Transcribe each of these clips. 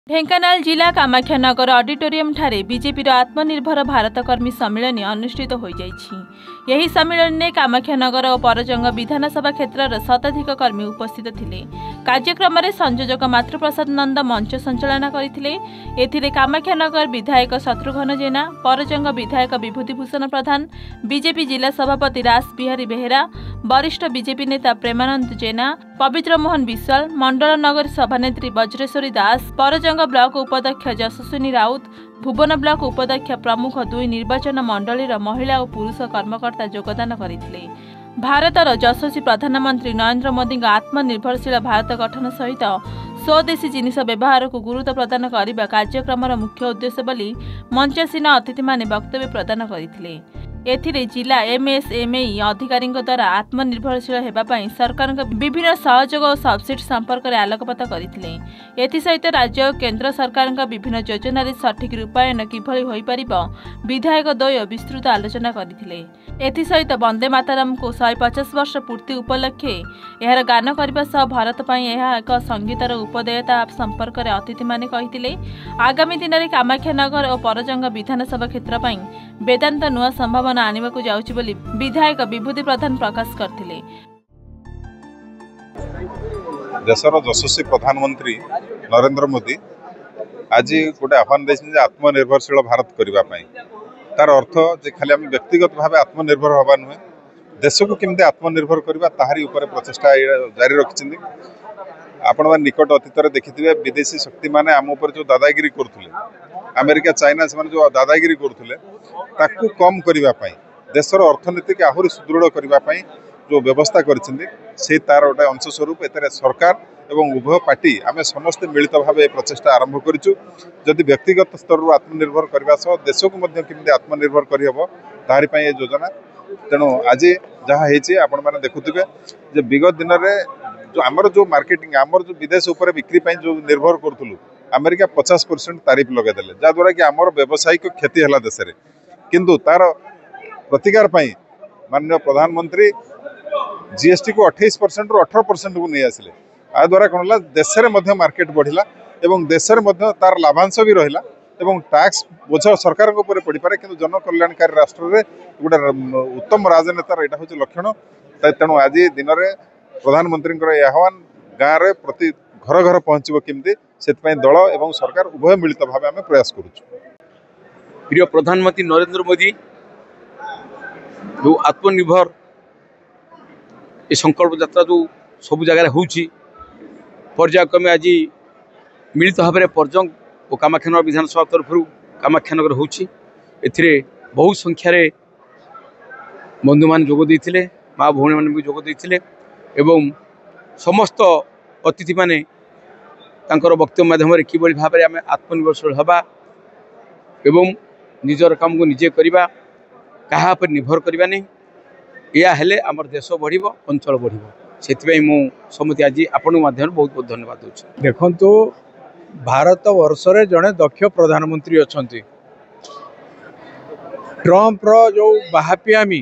ढेंकानाल जिला कामाख्यानगर ऑडिटोरियम ठारे बीजेपी आत्मनिर्भर भारत कर्मी सम्मेलन अनुष्ठित हो यही सम्मेलन में कामाख्यानगर और परजंग विधानसभा क्षेत्र शताधिक कर्मी उपस्थित थिले। कार्यक्रम में संयोजक मातृप्रसाद नंद मंच संचालन करते कामाख्यानगर विधायक शत्रुघ्न जेना, परजंग विधायक विभूतिभूषण प्रधान, बीजेपी जिला सभापति रास बिहारी बेहेरा, वरिष्ठ बीजेपी नेता प्रेमानंद जेना, पवित्र मोहन विश्वाल, मंडल नगर सभानेत्री वज्रेश्वरी दास, परजंग ब्लॉक उपाध्यक्ष यशस्विनी राउत, भुवन ब्लॉक उपाध्यक्ष प्रमुख दुई निर्वाचन मंडलीर महिला और पुरुष कर्मकर्ता योगदान करथिले। भारतर यशस्वी प्रधानमंत्री नरेंद्र मोदी आत्मनिर्भरशील भारत गठन सहित स्वदेशी जिनिस व्यवहार को गुरुत्व प्रदान करने कार्यक्रम मुख्य उद्देश्य बोली मंचासीन अतिथि माने वक्तव्य प्रदान करथिले। एथिरे जिला एमएसएमई अधिकारी द्वारा आत्मनिर्भरशील होगापी सरकार विभिन्न सहयोग और सब्सिडी संपर्क में आलोकपात करथिले। एथिसहित राज्य और केंद्र सरकार विभिन्न योजन सठिक रूपायन किभली होई परिबो विधायक द्वय विस्तृत आलोचना करथिले। एथिसहित वंदे मातरम को 150 वर्ष पूर्ति उपलक्षे यार गान करने सह भारत पई यह एक संगीतर उपदेयता संपर्क में अतिथि माने कहिथिले। आगामी दिन में कामाख्यानगर और परजंग विधानसभा क्षेत्र पई वेदांत नुआ संभावना आने को जाउछि बोली विधायक विभूति प्रधान प्रकाश करथिले। देशर यशस्वी प्रधानमंत्री नरेंद्र मोदी आज गोटे आह्वान देते आत्मनिर्भरशील भारत करने। तार अर्थ जे खाली आम व्यक्तिगत भाव आत्मनिर्भर हवा नुहे, देश को केमती आत्मनिर्भर करवा ताहारी ऊपर प्रचेषा जारी रखिंट। आपण मैंने निकट अतीत देखिथे विदेशी शक्ति माने आम उपर जो दादागिरी करुले, अमेरिका चाइना से जो दादागिरी करुले ताकू कम करने, देशर अर्थनीति की आहरी सुदृढ़ करने जो व्यवस्था करिसेंती तार गोटे अंशस्वरूप एतरे सरकार एवं उभय पार्टी आम समस्ते मिलित भाव प्रचेषा आरंभ करूँ। जदि व्यक्तिगत स्तर आत्मनिर्भर करने सह देश को केमती आत्मनिर्भर करहब तारी ये योजना। तेणु आज जहाँ आपण मैंने देखुवे जे विगत दिन में जो आमर जो मार्केटिंग आमर जो विदेश उपर बिक्री जो निर्भर करूँ, अमेरिका 50% तारीफ लगेदेले जहाद्वारा कि आमर व्यावसायिक क्षति है देश में। किंतु तार प्रतिकार माननीय प्रधानमंत्री जीएसटी को 28% रु 18% को नहीं आसिले। आ द्वारा कौन है देश में मार्केट बढ़ला एवं देश में तार लाभांश भी रहा एवं टैक्स बोझ सरकार पड़ पारे, किंतु जनकल्याणकारी राष्ट्र में गोटे उत्तम राजनेतार यहाँ हूँ लक्षण। तेणु आज दिन में प्रधानमंत्री आह्वान गाँव में प्रति घर घर पहुँचब केमती से दल एवं सरकार उभय मिलित भाव आम प्रयास करुँ। प्रिय प्रधानमंत्री नरेंद्र मोदी जो आत्मनिर्भर ये संकल्प यात्रा जो सब जगह होची पर्यायक्रमे आज मिलित भाव में परजंग और कामाख्यानगर विधानसभा तरफ कामाख्यानगर होची। एथिरे बहु संख्यार बंधु मान जोग देइथिले, माँ भौणी मान भी जोग देइथिले एवं समस्त अतिथि माने तांकर वक्तव्य माध्यम किभली भाव में आम आत्मनिर्भरशील हवा एवं निजर काम को निजे करवा, कहा पर निर्भर करवा नहीं, या हेले आमर देश बढ़ अंचल बढ़ से मु समति आज आपण माध्यम बहुत बहुत धन्यवाद दूँ। देखो भारत वर्षरे जड़े दक्ष प्रधानमंत्री अच्छा ट्रम्प जो बाहापियामी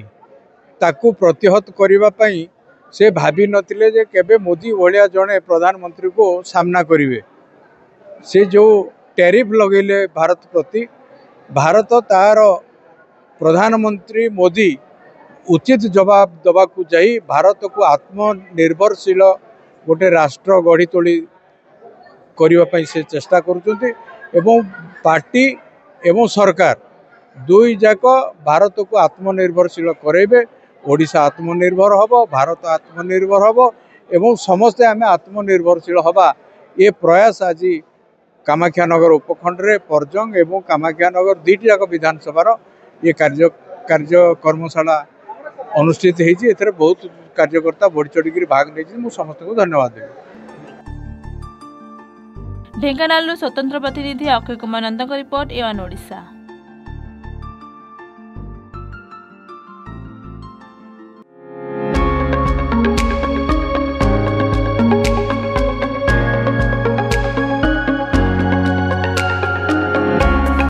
ताकू प्रतिहत करने से भावी नथिले जे केबे मोदी भलिया जड़े प्रधानमंत्री को सामना करेंगे। से जो टैरिफ लगेले भारत प्रति, भारत तार प्रधानमंत्री मोदी उचित जवाब दबाकू जाई भारत को आत्मनिर्भरशील गोटे राष्ट्र गढ़ी तोली करने से चेष्टा करुँच एवं पार्टी एवं सरकार दुई जाक भारत को आत्मनिर्भरशील करेबे। ओडिशा आत्मनिर्भर हब, भारत आत्मनिर्भर हब एवं समस्ते आम आत्मनिर्भरशील हवा ये प्रयास आज कामाख्यानगर उपखंड रे परजंग एवं कामाख्यानगर दुईटी जाक विधानसभा ये कार्य कर्मशाला अनुष्ठित होती। एथरे बहुत कार्यकर्ता बढ़ी चढ़ी भाग नहीं, समस्त को धन्यवाद देवी। ढेंकानाल स्वतंत्र प्रतिनिधि अक्षय कुमार नंद रिपोर्ट, एवन ओडिशा।